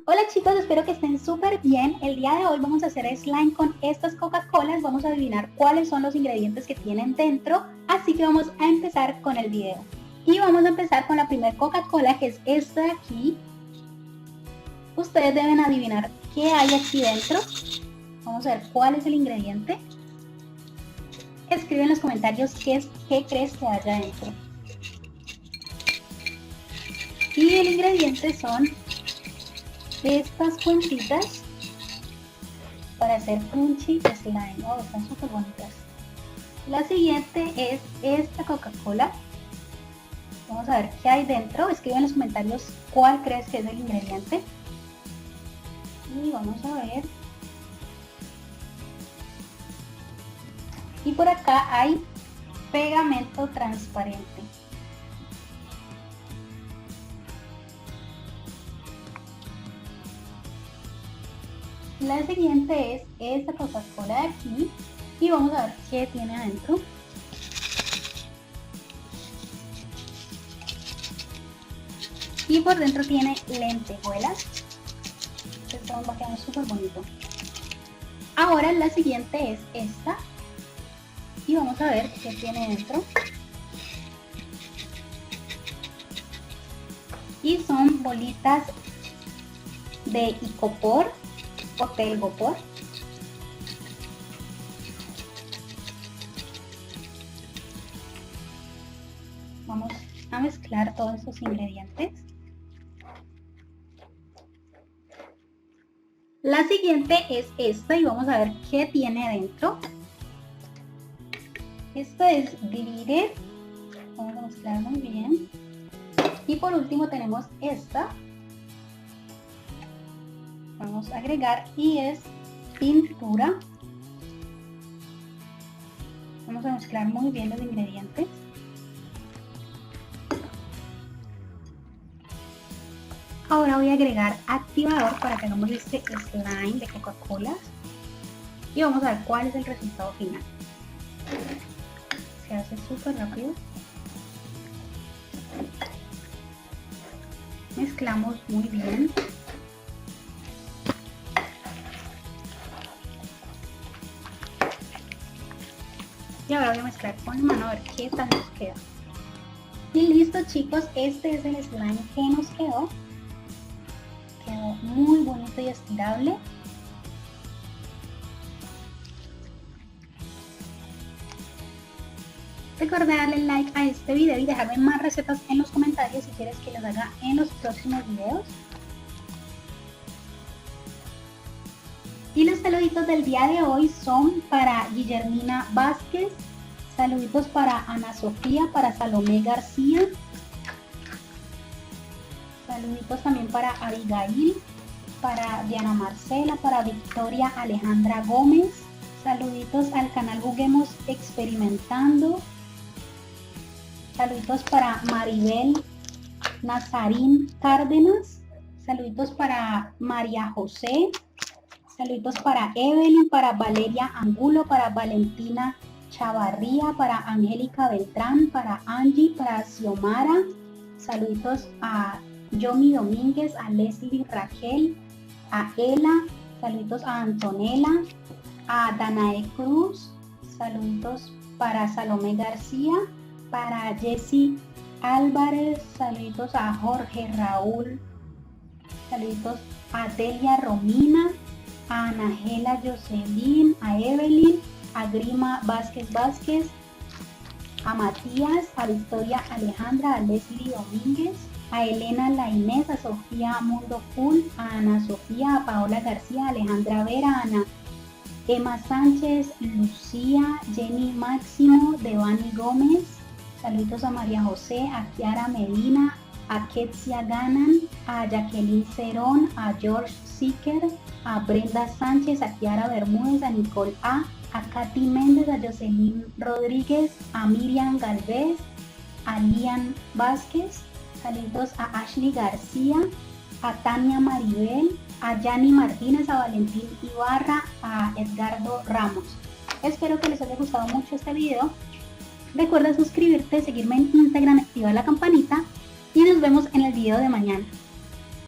Hola chicos, espero que estén súper bien. El día de hoy vamos a hacer slime con estas Coca-Colas. Vamos a adivinar cuáles son los ingredientes que tienen dentro. Así que vamos a empezar con el video. Y vamos a empezar con la primera Coca-Cola, que es esta de aquí. Ustedes deben adivinar qué hay aquí dentro. Vamos a ver cuál es el ingrediente. Escribe en los comentarios qué crees que haya dentro. Y el ingrediente son estas cuentitas para hacer crunchy slime. Oh, están súper bonitas. La siguiente es esta Coca-Cola. Vamos a ver qué hay dentro. Escribe en los comentarios cuál crees que es el ingrediente. Y vamos a ver. Y por acá hay pegamento transparente. La siguiente es esta Coca-Cola de aquí y vamos a ver qué tiene adentro. Y por dentro tiene lentejuelas. Esto va a quedar súper bonito. Ahora la siguiente es esta y vamos a ver qué tiene dentro. Y son bolitas de icopor o telgopor. Vamos a mezclar todos estos ingredientes. La siguiente es esta y vamos a ver qué tiene dentro. Esto es glitter. Vamos a mezclar muy bien. Y por último tenemos esta. Vamos a agregar y es pintura. Vamos a mezclar muy bien los ingredientes. Ahora voy a agregar activador para que hagamos este slime de Coca-Cola. Y vamos a ver cuál es el resultado final. Se hace súper rápido. Mezclamos muy bien. Y ahora voy a mezclar con la mano a ver qué tal nos queda. Y listo chicos, este es el slime que nos quedó. Quedó muy bonito y estirable. Recuerda darle like a este video y dejarme más recetas en los comentarios si quieres que las haga en los próximos videos. Y los saluditos del día de hoy son para Guillermina Vázquez, saluditos para Ana Sofía, para Salomé García, saluditos también para Abigail, para Diana Marcela, para Victoria Alejandra Gómez, saluditos al canal Juguemos Experimentando, saluditos para Maribel Nazarín Cárdenas, saluditos para María José, saluditos para Evelyn, para Valeria Angulo, para Valentina Chavarría, para Angélica Beltrán, para Angie, para Xiomara, saluditos a Yomi Domínguez, a Leslie Raquel, a Ela, saluditos a Antonella, a Danae Cruz, saluditos para Salomé García, para Jessy Álvarez, saluditos a Jorge Raúl, saluditos a Delia Romina, a Anagela Jocelyn, a Evelyn, a Grima Vázquez Vázquez, a Matías, a Victoria Alejandra, a Leslie Domínguez, a Elena La Inés, a Sofía Mundo Full, a Ana Sofía, a Paola García, a Alejandra Vera, a Ana Emma Sánchez, Lucía, Jenny Máximo, Devani Gómez, saludos a María José, a Kiara Medina, a Ketsia Ganan, a Jacqueline Cerón, a George Siker, a Brenda Sánchez, a Kiara Bermúdez, a Nicole A, Katy Méndez, a Jocelyn Rodríguez, a Miriam Galvez, a Lian Vázquez, saludos a Ashley García, a Tania Maribel, a Yanni Martínez, a Valentín Ibarra, a Edgardo Ramos. Espero que les haya gustado mucho este video. Recuerda suscribirte, seguirme en Instagram, activar la campanita y nos vemos en el video de mañana.